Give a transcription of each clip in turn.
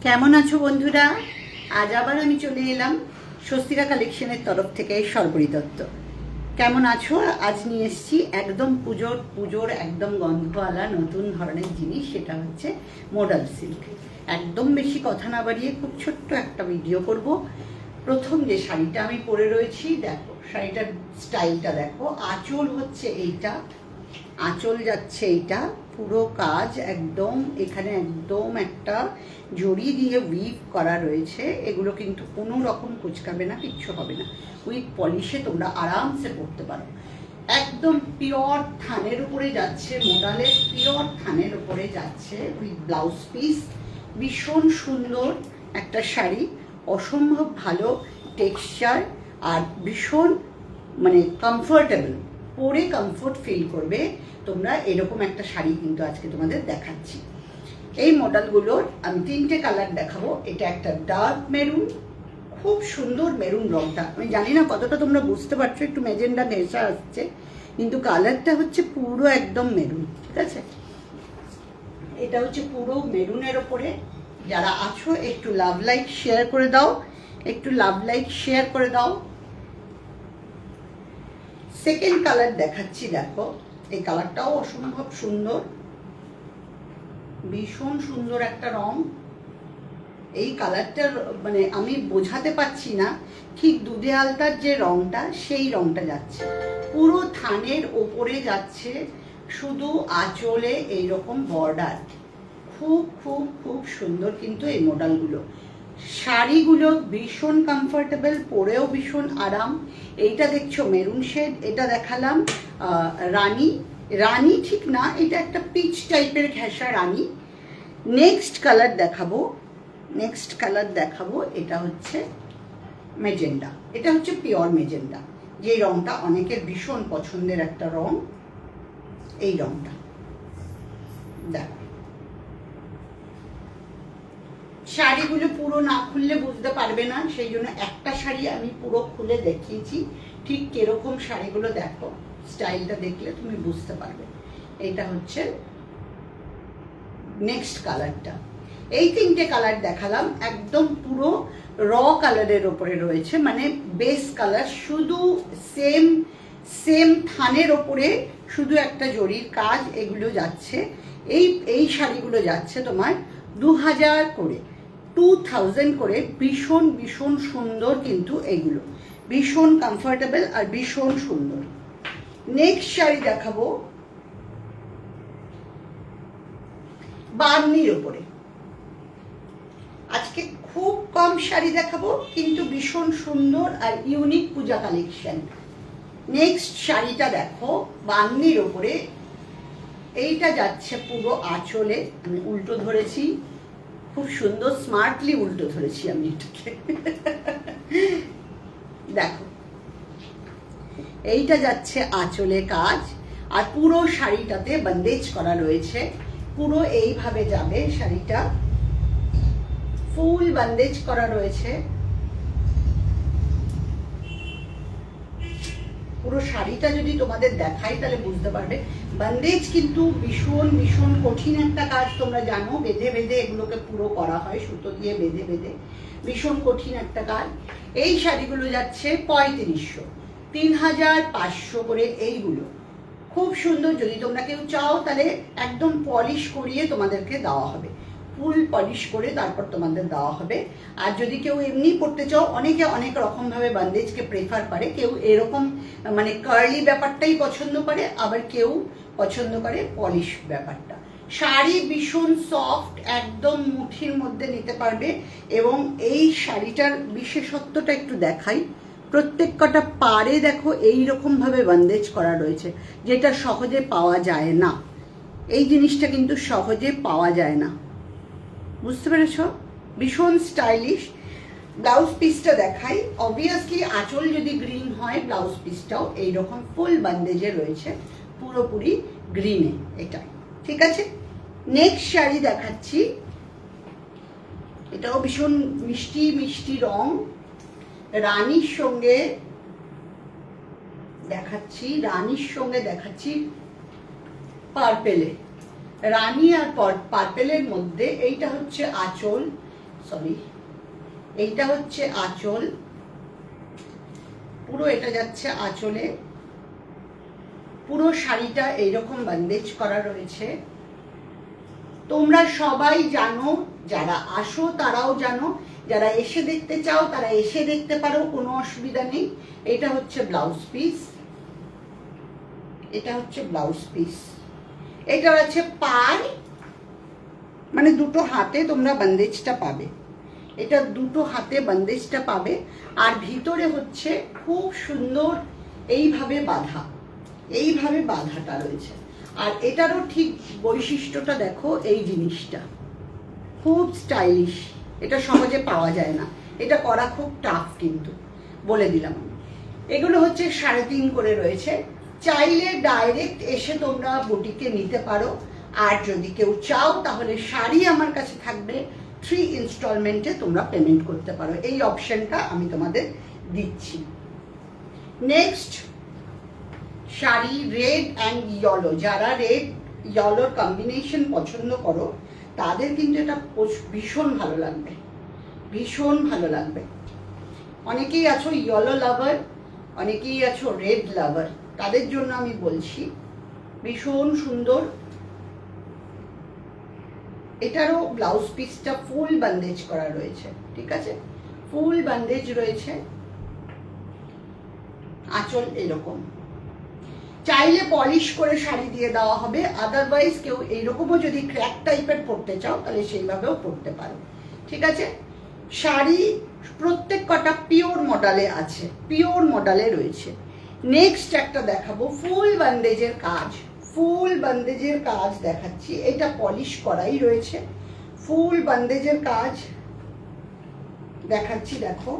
কেমন আছো বন্ধুরা? আজ আবার আমি চলে এলাম স্বস্তিকা কালেকশনের তরফ থেকে সর্বরী দত্ত। কেমন আছো? আজ নিয়ে এসেছি একদম পুজোর একদম গন্ধওয়ালা নতুন ধরনের জিনিস, সেটা হচ্ছে মডাল সিল্ক। একদম বেশি কথা না বাড়িয়ে খুব ছোট্ট একটা ভিডিও করব। প্রথম যে শাড়িটা আমি পরে রয়েছি, দেখো শাড়িটার স্টাইলটা দেখো। আঁচল হচ্ছে এইটা, আঁচল যাচ্ছে এইটা, পুরো কাজ একদম এখানে একদম একটা জড়ি দিয়ে উইভ করা রয়েছে। এগুলো কিন্তু কোনো রকম কুচকাবে না, কিচ্ছু হবে না। উইথ পলিশে তোমরা আরামসে পরতে পারো। একদম পিওর থানের উপরে যাচ্ছে, মোডালের পিওর থানের উপরে যাচ্ছে উইথ ব্লাউজ পিস। ভীষণ সুন্দর একটা শাড়ি, অসম্ভব ভালো টেক্সচার আর ভীষণ মানে কমফোর্টেবল, পরে কমফোর্ট ফিল করবে তোমরা। এরকম একটা শাড়ি কিন্তু আজকে তোমাদের দেখাচ্ছি। এই মডেলগুলোর আমি তিনটে কালার দেখাবো। এটা একটা ডার্ক মেরুন, খুব সুন্দর মেরুন রংটা। আমি জানি না কতটা তোমরা বুঝতে পারছো, একটু মেজেন্ডা নেশা আসছে, কিন্তু কালারটা হচ্ছে পুরো একদম মেরুন, ঠিক আছে? এটা হচ্ছে পুরো মেরুনের ওপরে। যারা আছো একটু লাভ লাইক শেয়ার করে দাও, একটু লাভ লাইক শেয়ার করে দাও। সেকেন্ড কালার দেখাচ্ছি, দেখো এই কালারটাও অসম্ভব সুন্দর, ভীষণ সুন্দর একটা রং। এই কালারটার মানে আমি বোঝাতে পারছি না, ঠিক দুধে আলতার যে রংটা সেই রংটা যাচ্ছে, পুরো থানের ওপরে যাচ্ছে, শুধু আঁচলে এইরকম বর্ডার। খুব খুব খুব সুন্দর কিন্তু এই মডেলগুলো। শাড়িগুলো ভীষণ কমফোর্টেবল, পরেও ভীষণ আরাম। এইটা দেখছো মেরুন শেড, এটা দেখালাম রানী। রানী ঠিক না, এটা একটা পিচ টাইপের ঘেঁষা রানী। নেক্সট কালার দেখাবো, এটা হচ্ছে মেজেন্ডা। এটা হচ্ছে পিওর মেজেন্ডা, যে রংটা অনেকের ভীষণ পছন্দের একটা রং। এই রংটা দেখো। শাড়িগুলো পুরো না খুললে বুঝতে পারবে না, সেই জন্য একটা শাড়ি আমি পুরো খুলে দেখিয়েছি। ঠিক কিরকম শাড়িগুলো দেখো, স্টাইলটা দেখলে তুমি বুঝতে পারবে। এটা হচ্ছে নেক্সট কালারটা। এই তিনটে কালার দেখালাম, একদম পুরো র কালারের ওপরে রয়েছে, মানে বেস কালার, শুধু সেম থানের ওপরে শুধু একটা জরির কাজ। এগুলো যাচ্ছে, এই শাড়িগুলো যাচ্ছে তোমার 2000 করে, 2000 করে। ভীষণ ভীষণ সুন্দর কিন্তু এগুলো, ভীষণ কমফোর্টেবল আর ভীষণ সুন্দর। নেক্সট শাড়ি দেখাবো বার্নির ওপরে। আজকে খুব কম শাড়ি দেখাবো, কিন্তু ভীষণ সুন্দর আর ইউনিক পূজা কালেকশন। নেক্সট শাড়িটা দেখো বার্নির ওপরে। এইটা যাচ্ছে পুরো আঁচলে, আমি উল্টো ধরেছি, খুব সুন্দর স্মার্টলি উল্টো ধরেছি আমি এটাকে। দেখো এইটা যাচ্ছে আঁচলে কাজ, আর পুরো শাড়িটাতে বন্দেজ করা রয়েছে। পুরো এইভাবে যাবে শাড়িটা, ফুল বন্দেজ করা রয়েছে। পুরো শাড়িটা যদি তোমাদের দেখাই তাহলে বুঝতে পারবে। বন্দেজ কিন্তু ভীষণ ভীষণ কঠিন একটা কাজ, তোমরা জানো, বেঁধে বেঁধে এগুলোকে পুরো করা হয়, সুতো দিয়ে বেঁধে বেঁধে, ভীষণ কঠিন একটা কাজ। এই শাড়িগুলো যাচ্ছে 3500, 3500 করে এইগুলো। খুব সুন্দর। যদি তোমরা কেউ চাও তাহলে একদম পলিশ করিয়ে তোমাদেরকে দেওয়া হবে, ফুল পলিশ করে তারপর তোমাদের দেওয়া হবে। আর যদি কেউ এমনি পড়তে চাও, অনেকে অনেক রকমভাবে বন্দেজকে প্রেফার করে। কেউ এরকম মানে কার্লি ব্যাপারটাই পছন্দ করে, আবার কেউ পছন্দ করে পলিশ ব্যাপারটা। শাড়ি ভীষণ সফট, একদম মুঠির মধ্যে নিতে পারবে। এবং এই শাড়িটার বিশেষত্বটা একটু দেখাই। প্রত্যেক কটা পাড়ে দেখো এইরকম ভাবে বন্দেজ করা রয়েছে, যেটা সহজে পাওয়া যায় না। এই জিনিসটা কিন্তু সহজে পাওয়া যায় না, বুঝতে পেরেছ? ভীষণ স্টাইলিশ। ব্লাউজ পিসটা দেখাই। অবভিয়াসলি আঁচল যদি গ্রিন হয়, ব্লাউজ পিসটাও এইরকম ফুল বন্দেজে রয়েছে, পুরোপুরি গ্রিনে, এটা ঠিক আছে। নেক্সট শাড়ি দেখাচ্ছি, এটাও ভীষণ মিষ্টি মিষ্টি রং। রানীর সঙ্গে দেখাচ্ছি পার্পেলে। রানী আর পার্পেলের মধ্যে এইটা হচ্ছে আঁচল, সরি, এইটা হচ্ছে আঁচল, পুরো এটা যাচ্ছে আঁচলে, পুরো শাড়িটা এইরকম বন্দেজ করা রয়েছে। তোমরা সবাই জানো, যারা আসো তারাও জানো, যারা এসে দেখতে চাও তারা এসে দেখতে পারো, কোনো অসুবিধা নেই। এটা হচ্ছে ব্লাউজ পিস, এটা হচ্ছে ব্লাউজ পিস, এটা হচ্ছে পাড়, মানে দুটো হাতে তোমরা বন্দেজটা পাবে, এটা দুটো হাতে বন্দেজটা পাবে। আর ভিতরে হচ্ছে খুব সুন্দর এইভাবে বাঁধা, এইভাবে বাঁধাটা রয়েছে। আর এটারও ঠিক বৈশিষ্ট্যটা দেখো, এই জিনিসটা খুব স্টাইলিশ, এটা সহজে পাওয়া যায় না, এটা করা খুব টাফ, কিন্তু বলে দিলাম। এগুলো হচ্ছে 3.5 করে রয়েছে। চাইলে ডাইরেক্ট এসে তোমরা বুটিকে নিতে পারো, আর যদি কেউ চাও তাহলে শাড়ি আমার কাছে থাকবে, 3 ইনস্টলমেন্টে তোমরা পেমেন্ট করতে পারো, এই অপশনটা আমি তোমাদের দিচ্ছি। Next sari red and yellow, যারা রেড ইয়েলোর কম্বিনেশন পছন্দ করো তাদের কিন্তু এটা ভীষণ ভালো লাগবে, ভীষণ ভালো লাগবে। অনেকেই আছো ইয়েলো লাভার, অনেকেই আছো রেড লাভার, তাদের জন্য আমি বলছি ভীষণ সুন্দর। এটারও ব্লাউজ পিসটা ফুল বন্দেজ করা রয়েছে, ঠিক আছে, ফুল বন্দেজ রয়েছে। আঁচল এরকম, চাইলে পলিশ করে শাড়ি দিয়ে দেওয়া হবে, আদারওয়াইজ কেউ এইরকমও যদি ক্র্যাক টাইপের পরতে চাও তাহলে সেইভাবেও পরতে পারো, ঠিক আছে। শাড়ি প্রত্যেক কটা পিওর মডেলে আছে, পিওর মডেলে রয়েছে। নেক্সট একটা দেখাবো ফুল বন্দেজের কাজ, ফুল বন্দেজের কাজ দেখাচ্ছি, এটা পলিশ করাই রয়েছে, ফুল বন্দেজের কাজ দেখাচ্ছি। দেখো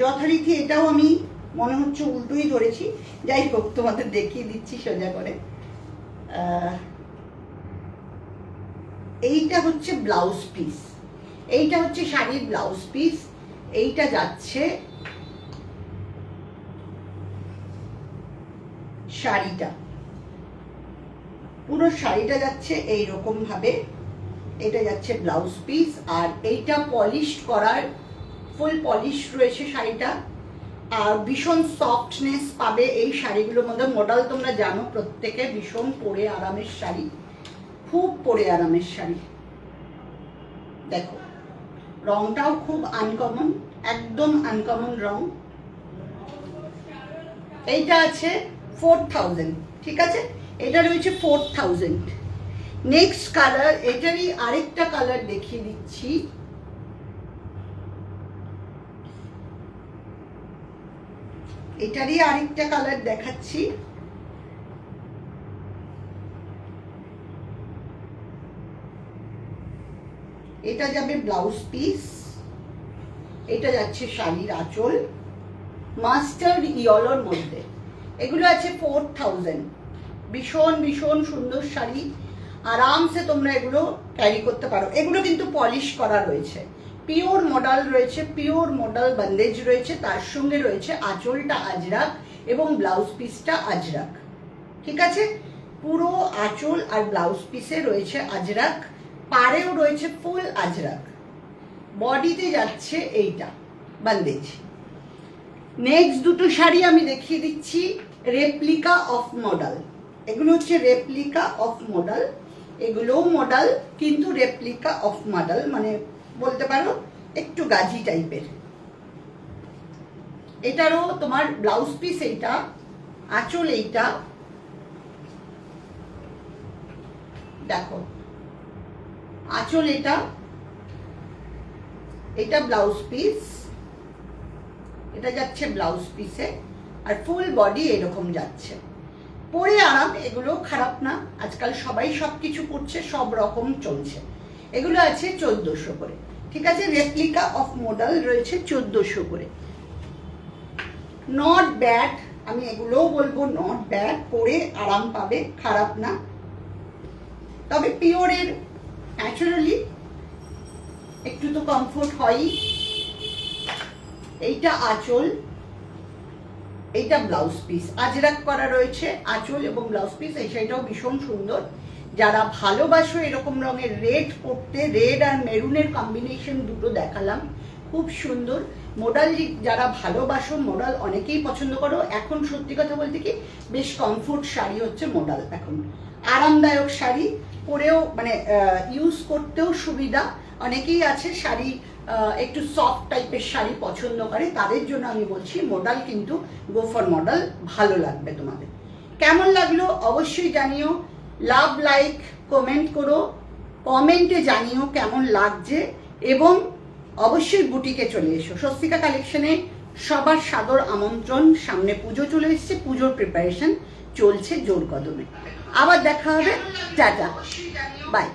যথারীতি এটাও আমি মনে হচ্ছে উল্টোই ধরেছি, যাই হোক তোমাদের দেখিয়ে দিচ্ছি সোজা করে। এইটা হচ্ছে ব্লাউজ পিস, এইটা হচ্ছে শাড়ির ব্লাউজ পিস, এইটা যাচ্ছে শাড়িটা, পুরো শাড়িটা যাচ্ছে এইরকম ভাবে, এটা যাচ্ছে ব্লাউজ পিস। আর এইটা পলিশ করার, ফুল পলিশ রয়েছে শাড়িটা, আর ভীষণ সফটনেস পাবে এই শাড়িগুলোর মধ্যে। মডেল তোমরা জানো প্রত্যেকে, ভীষণ পরে আরামের শাড়ি, খুব পরে আরামের শাড়ি। দেখো রংটাও খুব আনকমন, একদম আনকমন রং। এইটা আছে 4000, ঠিক আছে, এটা রয়েছে 4000। নেক্সট কালার, এটারই আরেকটা কালার দেখিয়ে দিচ্ছি, এটারই আরেকটা কালার দেখাচ্ছি। এটা যাবে ব্লাউজ পিস, এটা যাচ্ছে শাড়ির আঁচল, মাস্টার্ড ইয়েলোর মধ্যে। এগুলো আছে 4000, ভীষণ ভীষণ সুন্দর শাড়ি, আরামসে তোমরা এগুলো ক্যারি করতে পারো। এগুলো কিন্তু পলিশ করা রয়েছে, পিওর মডেল রয়েছে, পিওর মডেল বন্দেজ রয়েছে, তার সঙ্গে রয়েছে আঁচলটা আজরাক এবং ব্লাউজ পিসটা আজরাক, ঠিক আছে। পুরো আঁচল আর ব্লাউজ পিসে রয়েছে আজরাক, পাড়েও রয়েছে ফুল আজরাক, বডিতে যাচ্ছে এইটা বন্দেজ। নেক্সট দুটো শাড়ি আমি দেখিয়ে দিচ্ছি, রেপ্লিকা অফ মডেল। এগুলো হচ্ছে রেপ্লিকা অফ মডেল, এগুলোও মডেল কিন্তু রেপ্লিকা অফ মডেল, মানে বলতে পারো একটু গাজি টাইপের। এটারও তোমার ব্লাউজ পিস এইটা, আঁচল এইটা, দেখো আঁচল এটা, এটা ব্লাউজ পিস, এটা যাচ্ছে ব্লাউজ পিসে, আর ফুল বডি এরকম যাচ্ছে। পরে আরাম, এগুলো খারাপ না, আজকাল সবাই সবকিছু পরছে, সব রকম চলছে। এগুলো আছে 1400 করে, ঠিক আছে। রেপ্লিকা অফ মডেল রয়েছে 1400 করে, নট ব্যাড, আমি এগুলোও বলবো নট ব্যাড, পরে আরাম পাবে, খারাপ না। তবে পিওরের ন্যাচারালি একটু তো কমফোর্ট হয়ই। এইটা আঁচল, এইটা ব্লাউজ পিস, আজরাক করা রয়েছে আঁচল এবং ব্লাউজ পিস। এই শাড়িটাও ভীষণ সুন্দর, যারা ভালোবাসো এরকম রঙের রেড পরতে, রেড আর মেরুনের কম্বিনেশন দুটো দেখালাম, খুব সুন্দর মোডাল। যারা ভালোবাসো মোডাল অনেকেই পছন্দ করো। এখন সত্যি কথা বলতে কি বেশ কমফোর্ট শাড়ি হচ্ছে মোডাল, এখন আরামদায়ক শাড়ি, পরেও মানে ইউজ করতেও সুবিধা। অনেকেই আছে শাড়ি একটু সফট টাইপের শাড়ি পছন্দ করে, তাদের জন্য আমি বলছি মোডাল কিন্তু গো ফর মডেল, ভালো লাগবে তোমাদের। কেমন লাগলো অবশ্যই জানিও, লাভ লাইক কমেন্ট করো, কমেন্টে জানিও কেমন লাগছে, এবং অবশ্যই বুটিকে চলে এসো। স্বস্তিকা কালেকশনে সবার সাদর আমন্ত্রণ। সামনে পুজো চলে এসছে, পুজোর প্রিপারেশন চলছে জোর কদমে। আবার দেখা হবে, টাটা, বাই।